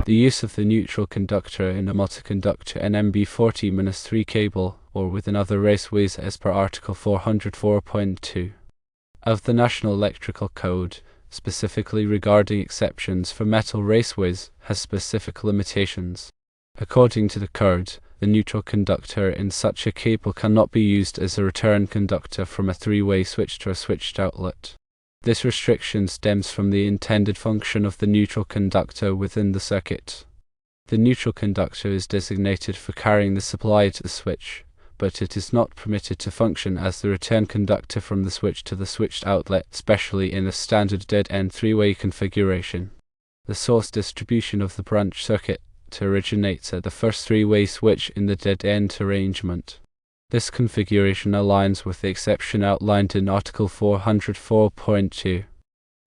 The use of the neutral conductor in a multi-conductor NMB40-3 cable or within other raceways as per Article 404.2 of the National Electrical Code, specifically regarding exceptions for metal raceways, has specific limitations. According to the code, the neutral conductor in such a cable cannot be used as a return conductor from a three-way switch to a switched outlet. This restriction stems from the intended function of the neutral conductor within the circuit. The neutral conductor is designated for carrying the supply to the switch, but it is not permitted to function as the return conductor from the switch to the switched outlet, especially in a standard dead-end three-way configuration. The source distribution of the branch circuit originates at the first three-way switch in the dead-end arrangement. This configuration aligns with the exception outlined in Article 404.2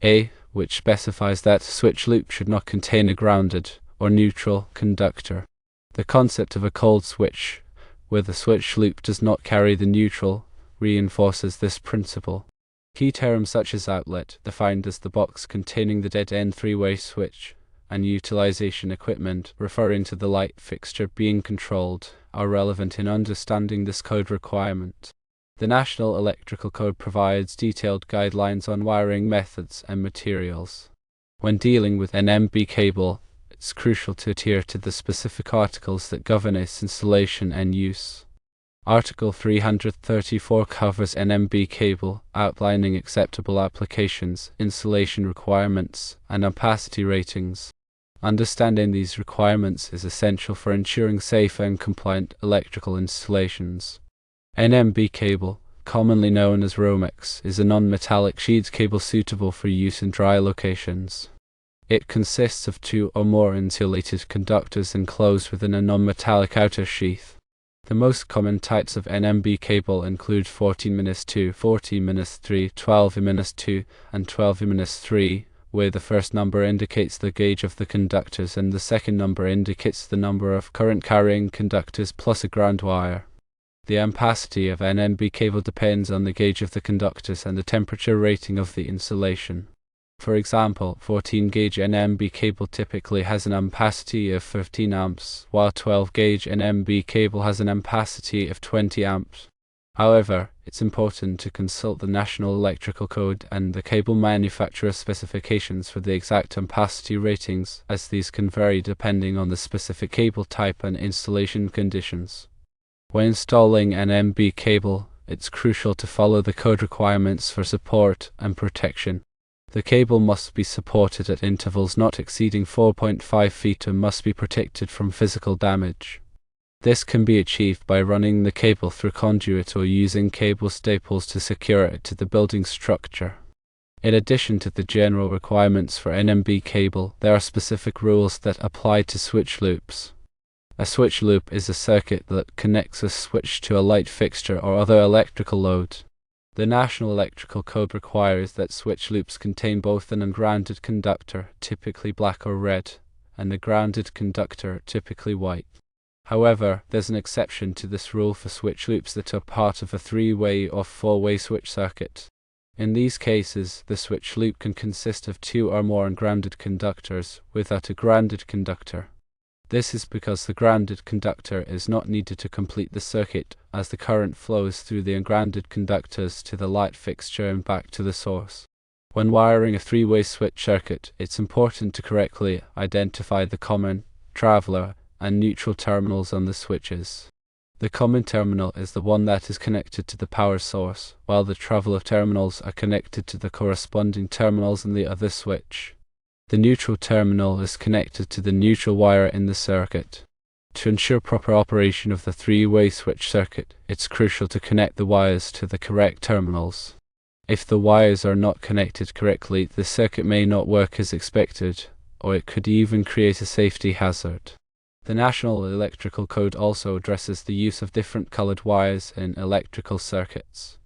A, which specifies that a switch loop should not contain a grounded or neutral conductor. The concept of a cold switch, where the switch loop does not carry the neutral, reinforces this principle. Key terms such as outlet, defined as the box containing the dead-end three-way switch, and utilization equipment, referring to the light fixture being controlled, are relevant in understanding this code requirement. The National Electrical Code provides detailed guidelines on wiring methods and materials. When dealing with an NMB cable, it's crucial to adhere to the specific articles that govern its installation and use. Article 334 covers NMB cable, outlining acceptable applications, installation requirements, and ampacity ratings. Understanding these requirements is essential for ensuring safe and compliant electrical installations. NMB cable, commonly known as Romex, is a non-metallic sheet cable suitable for use in dry locations. It consists of two or more insulated conductors enclosed within a non-metallic outer sheath. The most common types of NMB cable include 14-2, 14-3, 12-2, and 12-3, where the first number indicates the gauge of the conductors and the second number indicates the number of current-carrying conductors plus a ground wire. The ampacity of an NMB cable depends on the gauge of the conductors and the temperature rating of the insulation. For example, 14-gauge NMB cable typically has an ampacity of 15 amps, while 12-gauge NMB cable has an ampacity of 20 amps. However, it's important to consult the National Electrical Code and the cable manufacturer specifications for the exact ampacity ratings, as these can vary depending on the specific cable type and installation conditions. When installing an NMB cable, it's crucial to follow the code requirements for support and protection. The cable must be supported at intervals not exceeding 4.5 feet and must be protected from physical damage. This can be achieved by running the cable through conduit or using cable staples to secure it to the building structure. In addition to the general requirements for NMB cable, there are specific rules that apply to switch loops. A switch loop is a circuit that connects a switch to a light fixture or other electrical load. The National Electrical Code requires that switch loops contain both an ungrounded conductor, typically black or red, and a grounded conductor, typically white. However, there's an exception to this rule for switch loops that are part of a three-way or four-way switch circuit. In these cases, the switch loop can consist of two or more ungrounded conductors without a grounded conductor. This is because the grounded conductor is not needed to complete the circuit, as the current flows through the ungrounded conductors to the light fixture and back to the source. When wiring a three-way switch circuit, it's important to correctly identify the common, traveler, and neutral terminals on the switches. The common terminal is the one that is connected to the power source, while the traveler terminals are connected to the corresponding terminals in the other switch. The neutral terminal is connected to the neutral wire in the circuit. To ensure proper operation of the three-way switch circuit, it's crucial to connect the wires to the correct terminals. If the wires are not connected correctly, the circuit may not work as expected, or it could even create a safety hazard. The National Electrical Code also addresses the use of different colored wires in electrical circuits.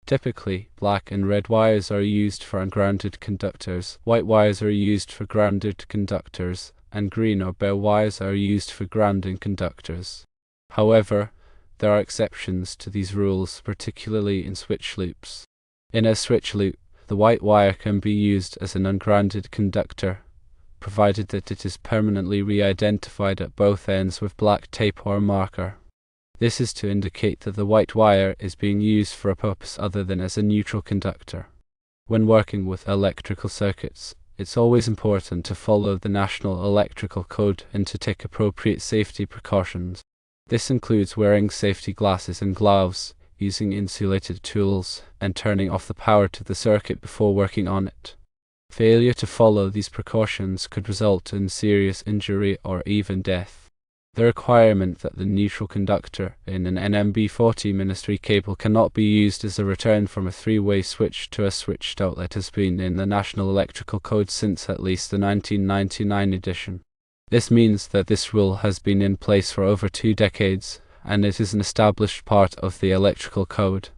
Typically, black and red wires are used for ungrounded conductors, white wires are used for grounded conductors, and green or bare wires are used for grounding conductors. However, there are exceptions to these rules, particularly in switch loops. In a switch loop, the white wire can be used as an ungrounded conductor, provided that it is permanently re-identified at both ends with black tape or marker. This is to indicate that the white wire is being used for a purpose other than as a neutral conductor. When working with electrical circuits, it's always important to follow the National Electrical Code and to take appropriate safety precautions. This includes wearing safety glasses and gloves, using insulated tools, and turning off the power to the circuit before working on it. Failure to follow these precautions could result in serious injury or even death. The requirement that the neutral conductor in an NMB40-3 cable cannot be used as a return from a three-way switch to a switched outlet has been in the National Electrical Code since at least the 1999 edition. This means that this rule has been in place for over 2 decades, and it is an established part of the electrical code.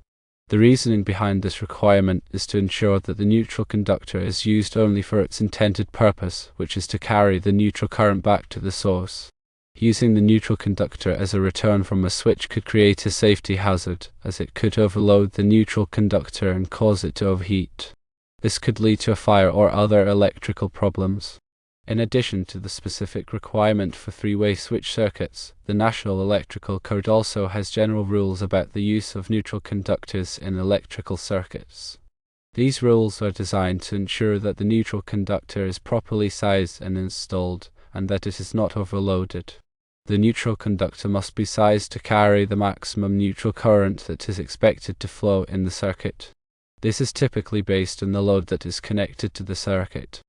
The reasoning behind this requirement is to ensure that the neutral conductor is used only for its intended purpose, which is to carry the neutral current back to the source. Using the neutral conductor as a return from a switch could create a safety hazard, as it could overload the neutral conductor and cause it to overheat. This could lead to a fire or other electrical problems. In addition to the specific requirement for three-way switch circuits, the National Electrical Code also has general rules about the use of neutral conductors in electrical circuits. These rules are designed to ensure that the neutral conductor is properly sized and installed, and that it is not overloaded. The neutral conductor must be sized to carry the maximum neutral current that is expected to flow in the circuit. This is typically based on the load that is connected to the circuit.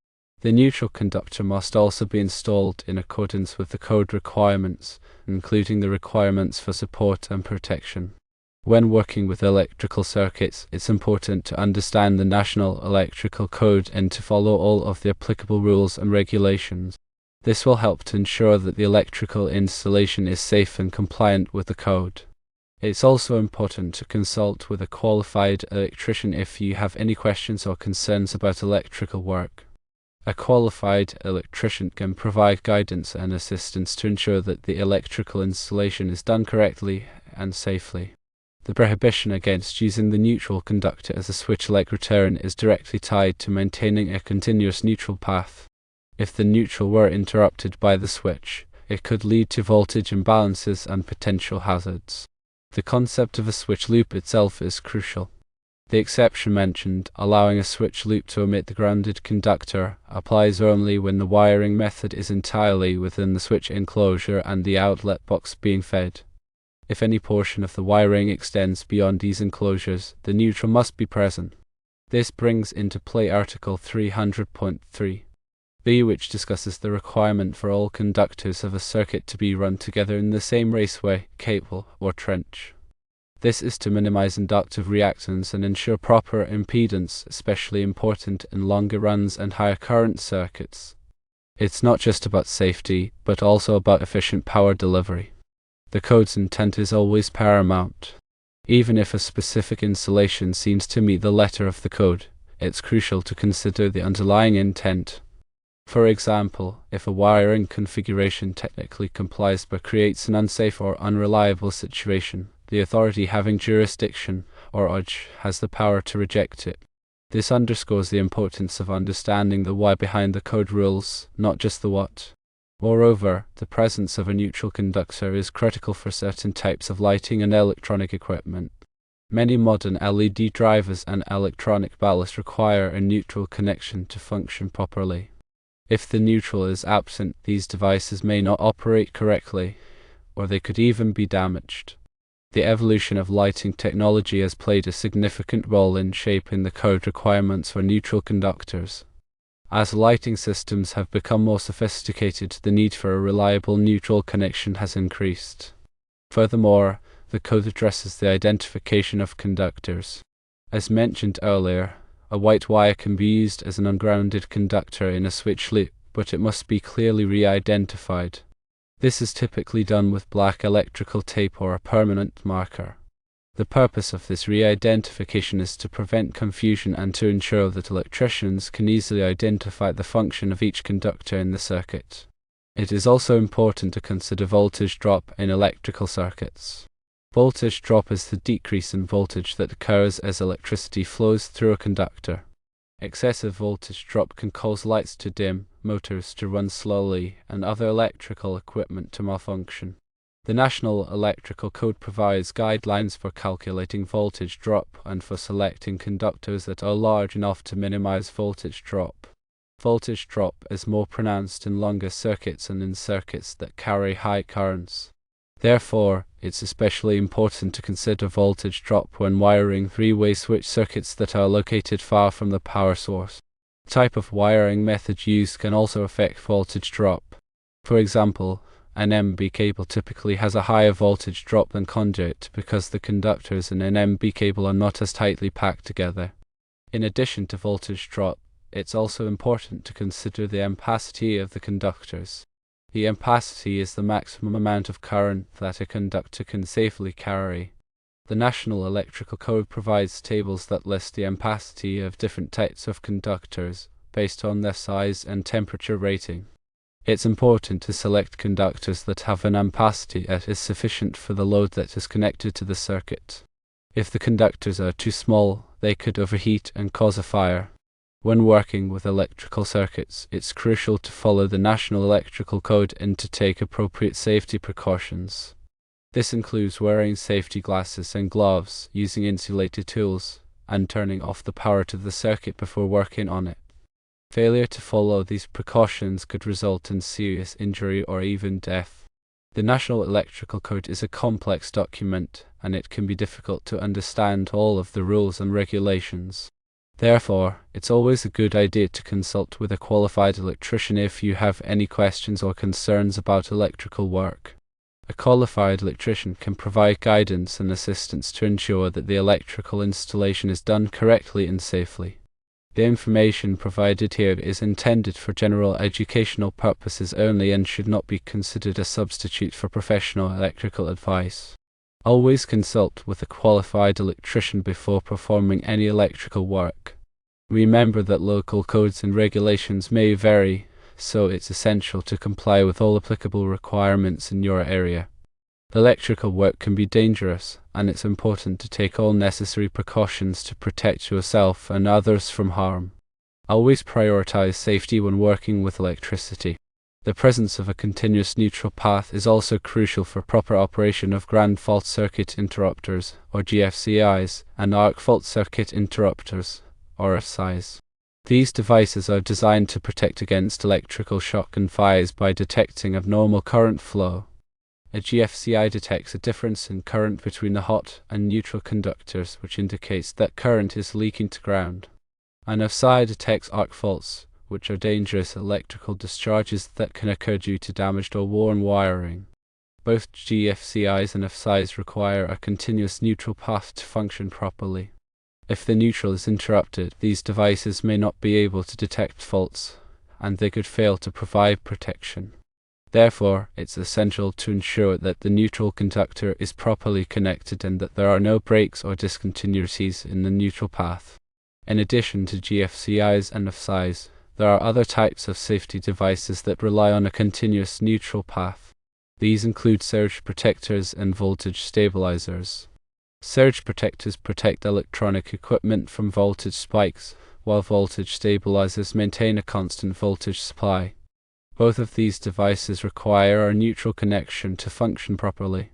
The neutral conductor must also be installed in accordance with the code requirements, including the requirements for support and protection. When working with electrical circuits, it's important to understand the National Electrical Code and to follow all of the applicable rules and regulations. This will help to ensure that the electrical installation is safe and compliant with the code. It's also important to consult with a qualified electrician if you have any questions or concerns about electrical work. A qualified electrician can provide guidance and assistance to ensure that the electrical installation is done correctly and safely. The prohibition against using the neutral conductor as a switch-like return is directly tied to maintaining a continuous neutral path. If the neutral were interrupted by the switch, it could lead to voltage imbalances and potential hazards. The concept of a switch loop itself is crucial. The exception mentioned, allowing a switch loop to omit the grounded conductor, applies only when the wiring method is entirely within the switch enclosure and the outlet box being fed. If any portion of the wiring extends beyond these enclosures, the neutral must be present. This brings into play Article 300.3. B, which discusses the requirement for all conductors of a circuit to be run together in the same raceway, cable, or trench. This is to minimize inductive reactance and ensure proper impedance, especially important in longer runs and higher current circuits. It's not just about safety, but also about efficient power delivery. The code's intent is always paramount. Even if a specific installation seems to meet the letter of the code, it's crucial to consider the underlying intent. For example, if a wiring configuration technically complies but creates an unsafe or unreliable situation, the authority having jurisdiction, or UJ, has the power to reject it. This underscores the importance of understanding the why behind the code rules, not just the what. Moreover, the presence of a neutral conductor is critical for certain types of lighting and electronic equipment. Many modern LED drivers and electronic ballasts require a neutral connection to function properly. If the neutral is absent, these devices may not operate correctly, or they could even be damaged. The evolution of lighting technology has played a significant role in shaping the code requirements for neutral conductors. As lighting systems have become more sophisticated, the need for a reliable neutral connection has increased. Furthermore, the code addresses the identification of conductors. As mentioned earlier, a white wire can be used as an ungrounded conductor in a switch loop, but it must be clearly re-identified. This is typically done with black electrical tape or a permanent marker. The purpose of this re-identification is to prevent confusion and to ensure that electricians can easily identify the function of each conductor in the circuit. It is also important to consider voltage drop in electrical circuits. Voltage drop is the decrease in voltage that occurs as electricity flows through a conductor. Excessive voltage drop can cause lights to dim, motors to run slowly, and other electrical equipment to malfunction. The National Electrical Code provides guidelines for calculating voltage drop and for selecting conductors that are large enough to minimize voltage drop. Voltage drop is more pronounced in longer circuits and in circuits that carry high currents. Therefore, it's especially important to consider voltage drop when wiring three-way switch circuits that are located far from the power source. The type of wiring method used can also affect voltage drop. For example, an MB cable typically has a higher voltage drop than conduit because the conductors in an MB cable are not as tightly packed together. In addition to voltage drop, it's also important to consider the ampacity of the conductors. The ampacity is the maximum amount of current that a conductor can safely carry. The National Electrical Code provides tables that list the ampacity of different types of conductors based on their size and temperature rating. It's important to select conductors that have an ampacity that is sufficient for the load that is connected to the circuit. If the conductors are too small, they could overheat and cause a fire. When working with electrical circuits, it's crucial to follow the National Electrical Code and to take appropriate safety precautions. This includes wearing safety glasses and gloves, using insulated tools, and turning off the power to the circuit before working on it. Failure to follow these precautions could result in serious injury or even death. The National Electrical Code is a complex document, and it can be difficult to understand all of the rules and regulations. Therefore, it's always a good idea to consult with a qualified electrician if you have any questions or concerns about electrical work. A qualified electrician can provide guidance and assistance to ensure that the electrical installation is done correctly and safely. The information provided here is intended for general educational purposes only and should not be considered a substitute for professional electrical advice. Always consult with a qualified electrician before performing any electrical work. Remember that local codes and regulations may vary, so it's essential to comply with all applicable requirements in your area. Electrical work can be dangerous, and it's important to take all necessary precautions to protect yourself and others from harm. Always prioritize safety when working with electricity. The presence of a continuous neutral path is also crucial for proper operation of ground fault circuit interrupters, or GFCIs, and arc fault circuit interrupters, or RFCIs. These devices are designed to protect against electrical shock and fires by detecting abnormal current flow. A GFCI detects a difference in current between the hot and neutral conductors, which indicates that current is leaking to ground. An RFCI detects arc faults, which are dangerous electrical discharges that can occur due to damaged or worn wiring. Both GFCIs and RFCIs require a continuous neutral path to function properly. If the neutral is interrupted, these devices may not be able to detect faults, and they could fail to provide protection. Therefore, it's essential to ensure that the neutral conductor is properly connected and that there are no breaks or discontinuities in the neutral path. In addition to GFCIs and RFCIs, there are other types of safety devices that rely on a continuous neutral path. These include surge protectors and voltage stabilizers. Surge protectors protect electronic equipment from voltage spikes, while voltage stabilizers maintain a constant voltage supply. Both of these devices require a neutral connection to function properly.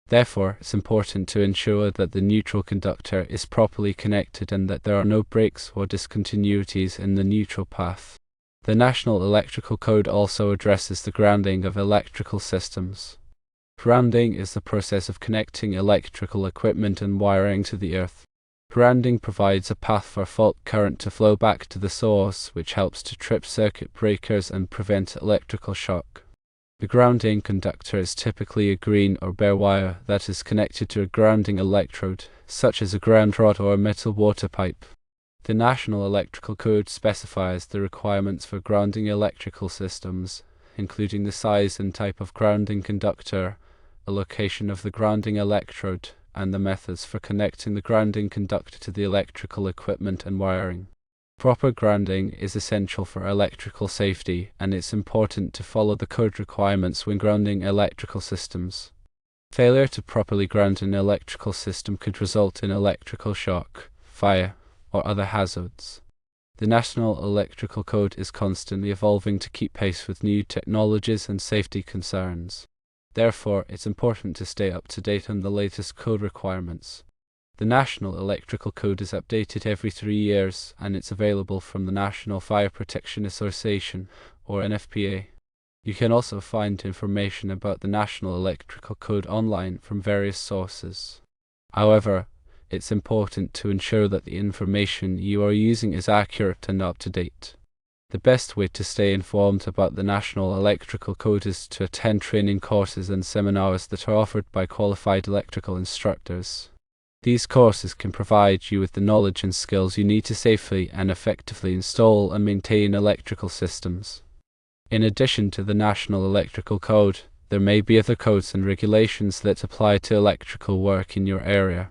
Therefore, it's important to ensure that the neutral conductor is properly connected and that there are no breaks or discontinuities in the neutral path. The National Electrical Code also addresses the grounding of electrical systems. Grounding is the process of connecting electrical equipment and wiring to the earth. Grounding provides a path for fault current to flow back to the source, which helps to trip circuit breakers and prevent electrical shock. The grounding conductor is typically a green or bare wire that is connected to a grounding electrode, such as a ground rod or a metal water pipe. The National Electrical Code specifies the requirements for grounding electrical systems, including the size and type of grounding conductor, a location of the grounding electrode, and the methods for connecting the grounding conductor to the electrical equipment and wiring. Proper grounding is essential for electrical safety, and it's important to follow the code requirements when grounding electrical systems. Failure to properly ground an electrical system could result in electrical shock, fire, or other hazards. The National Electrical Code is constantly evolving to keep pace with new technologies and safety concerns. Therefore, it's important to stay up to date on the latest code requirements. The National Electrical Code is updated every 3 years, and it's available from the National Fire Protection Association, or NFPA. You can also find information about the National Electrical Code online from various sources. However, it's important to ensure that the information you are using is accurate and up to date. The best way to stay informed about the National Electrical Code is to attend training courses and seminars that are offered by qualified electrical instructors. These courses can provide you with the knowledge and skills you need to safely and effectively install and maintain electrical systems. In addition to the National Electrical Code, there may be other codes and regulations that apply to electrical work in your area.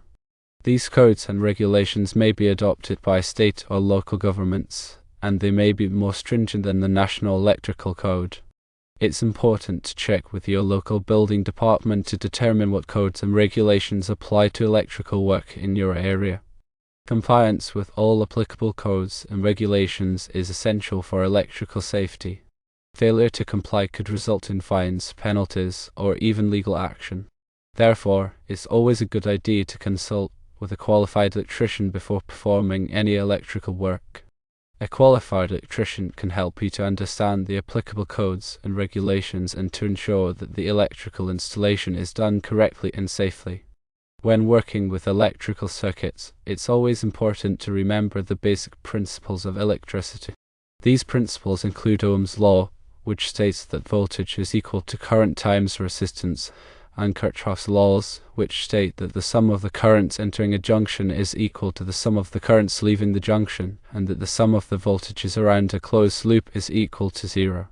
These codes and regulations may be adopted by state or local governments, and they may be more stringent than the National Electrical Code. It's important to check with your local building department to determine what codes and regulations apply to electrical work in your area. Compliance with all applicable codes and regulations is essential for electrical safety. Failure to comply could result in fines, penalties, or even legal action. Therefore, it's always a good idea to consult with a qualified electrician before performing any electrical work. A qualified electrician can help you to understand the applicable codes and regulations and to ensure that the electrical installation is done correctly and safely. When working with electrical circuits, it's always important to remember the basic principles of electricity. These principles include Ohm's law, which states that voltage is equal to current times resistance, and Kirchhoff's laws, which state that the sum of the currents entering a junction is equal to the sum of the currents leaving the junction, and that the sum of the voltages around a closed loop is equal to 0.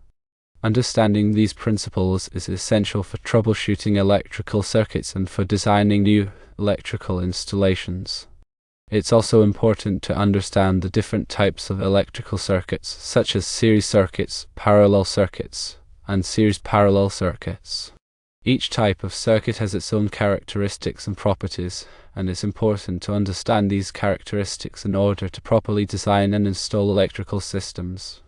Understanding these principles is essential for troubleshooting electrical circuits and for designing new electrical installations. It's also important to understand the different types of electrical circuits, such as series circuits, parallel circuits, and series parallel circuits. Each type of circuit has its own characteristics and properties, and it's important to understand these characteristics in order to properly design and install electrical systems.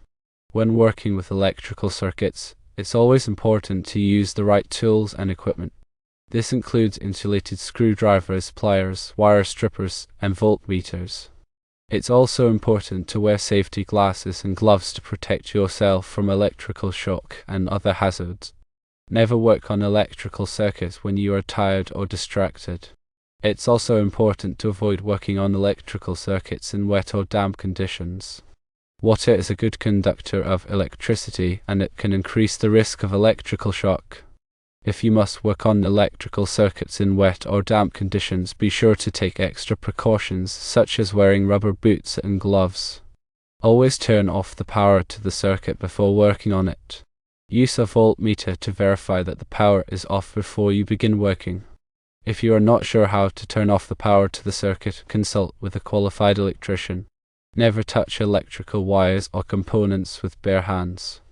When working with electrical circuits, it's always important to use the right tools and equipment. This includes insulated screwdrivers, pliers, wire strippers, and voltmeters. It's also important to wear safety glasses and gloves to protect yourself from electrical shock and other hazards. Never work on electrical circuits when you are tired or distracted. It's also important to avoid working on electrical circuits in wet or damp conditions. Water is a good conductor of electricity, and it can increase the risk of electrical shock. If you must work on electrical circuits in wet or damp conditions, be sure to take extra precautions, such as wearing rubber boots and gloves. Always turn off the power to the circuit before working on it. Use a voltmeter to verify that the power is off before you begin working. If you are not sure how to turn off the power to the circuit, consult with a qualified electrician. Never touch electrical wires or components with bare hands.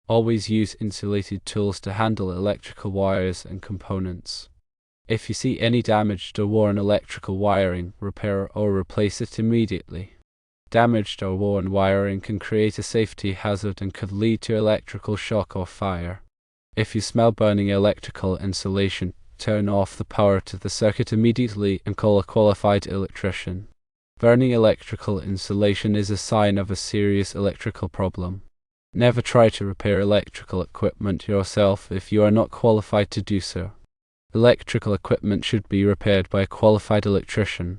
Always use insulated tools to handle electrical wires and components. If you see any damaged or worn electrical wiring, repair or replace it immediately. Damaged or worn wiring can create a safety hazard and could lead to electrical shock or fire. If you smell burning electrical insulation, turn off the power to the circuit immediately and call a qualified electrician. Burning electrical insulation is a sign of a serious electrical problem. Never try to repair electrical equipment yourself if you are not qualified to do so. Electrical equipment should be repaired by a qualified electrician.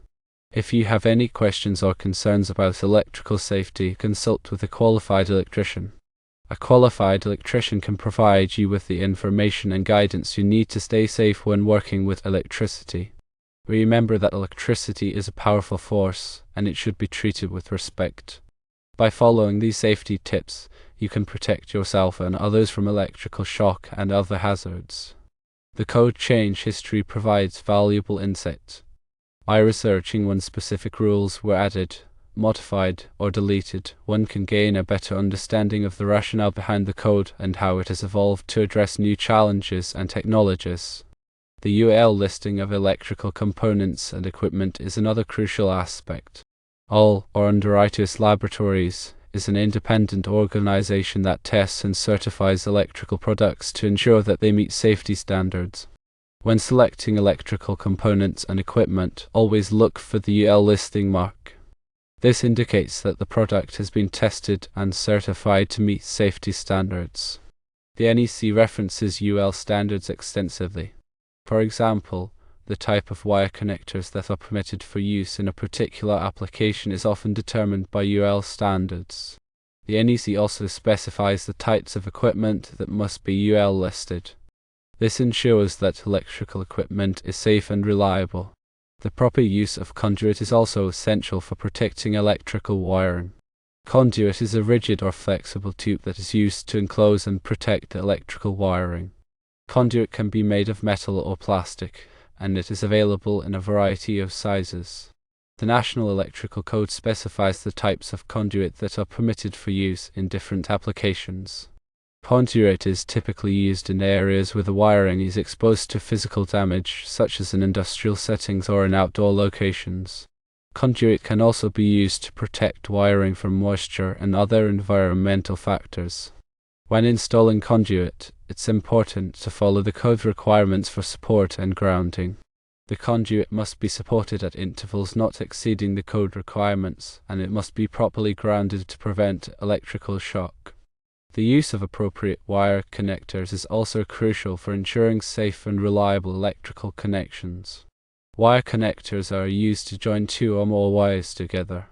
If you have any questions or concerns about electrical safety, consult with a qualified electrician. A qualified electrician can provide you with the information and guidance you need to stay safe when working with electricity. Remember that electricity is a powerful force, and it should be treated with respect. By following these safety tips, you can protect yourself and others from electrical shock and other hazards. The code change history provides valuable insight. By researching when specific rules were added, modified, or deleted, one can gain a better understanding of the rationale behind the code and how it has evolved to address new challenges and technologies. The UL listing of electrical components and equipment is another crucial aspect. All, or Underwriters Laboratories, is an independent organization that tests and certifies electrical products to ensure that they meet safety standards. When selecting electrical components and equipment, always look for the UL listing mark. This indicates that the product has been tested and certified to meet safety standards. The NEC references UL standards extensively. For example, the type of wire connectors that are permitted for use in a particular application is often determined by UL standards. The NEC also specifies the types of equipment that must be UL listed. This ensures that electrical equipment is safe and reliable. The proper use of conduit is also essential for protecting electrical wiring. Conduit is a rigid or flexible tube that is used to enclose and protect the electrical wiring. Conduit can be made of metal or plastic, and it is available in a variety of sizes. The National Electrical Code specifies the types of conduit that are permitted for use in different applications. Conduit is typically used in areas where the wiring is exposed to physical damage, such as in industrial settings or in outdoor locations. Conduit can also be used to protect wiring from moisture and other environmental factors. When installing conduit, it's important to follow the code requirements for support and grounding. The conduit must be supported at intervals not exceeding the code requirements, and it must be properly grounded to prevent electrical shock. The use of appropriate wire connectors is also crucial for ensuring safe and reliable electrical connections. Wire connectors are used to join two or more wires together.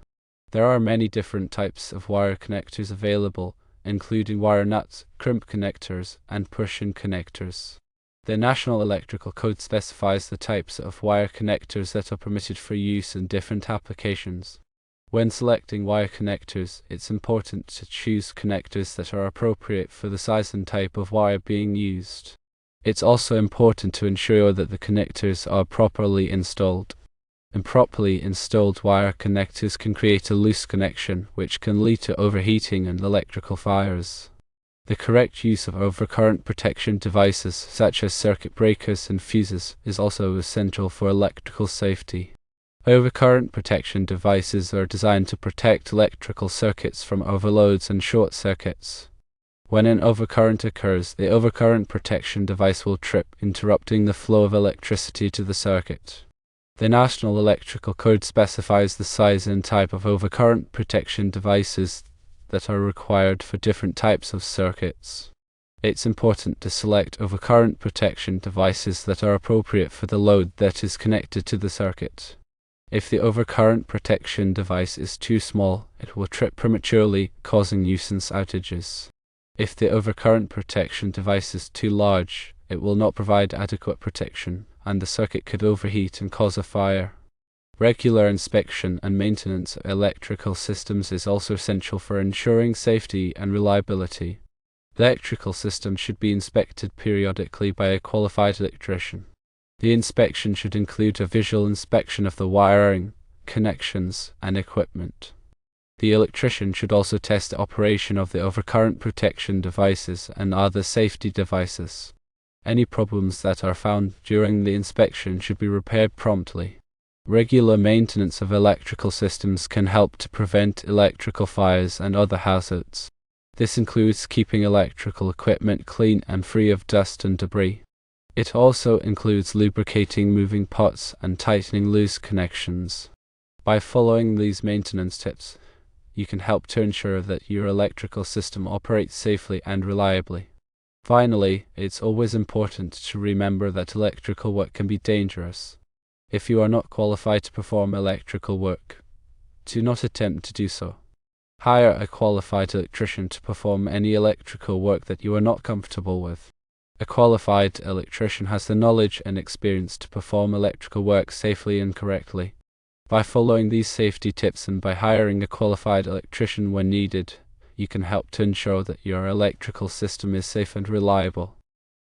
There are many different types of wire connectors available, including wire nuts, crimp connectors, and push-in connectors. The National Electrical Code specifies the types of wire connectors that are permitted for use in different applications. When selecting wire connectors, it's important to choose connectors that are appropriate for the size and type of wire being used. It's also important to ensure that the connectors are properly installed. Improperly installed wire connectors can create a loose connection, which can lead to overheating and electrical fires. The correct use of overcurrent protection devices, such as circuit breakers and fuses, is also essential for electrical safety. Overcurrent protection devices are designed to protect electrical circuits from overloads and short circuits. When an overcurrent occurs, the overcurrent protection device will trip, interrupting the flow of electricity to the circuit. The National Electrical Code specifies the size and type of overcurrent protection devices that are required for different types of circuits. It's important to select overcurrent protection devices that are appropriate for the load that is connected to the circuit. If the overcurrent protection device is too small, it will trip prematurely, causing nuisance outages. If the overcurrent protection device is too large, it will not provide adequate protection, and the circuit could overheat and cause a fire. Regular inspection and maintenance of electrical systems is also essential for ensuring safety and reliability. The electrical system should be inspected periodically by a qualified electrician. The inspection should include a visual inspection of the wiring, connections, and equipment. The electrician should also test the operation of the overcurrent protection devices and other safety devices. Any problems that are found during the inspection should be repaired promptly. Regular maintenance of electrical systems can help to prevent electrical fires and other hazards. This includes keeping electrical equipment clean and free of dust and debris. It also includes lubricating moving parts and tightening loose connections. By following these maintenance tips, you can help to ensure that your electrical system operates safely and reliably. Finally, it's always important to remember that electrical work can be dangerous. If you are not qualified to perform electrical work, do not attempt to do so. Hire a qualified electrician to perform any electrical work that you are not comfortable with. A qualified electrician has the knowledge and experience to perform electrical work safely and correctly. By following these safety tips and by hiring a qualified electrician when needed, you can help to ensure that your electrical system is safe and reliable.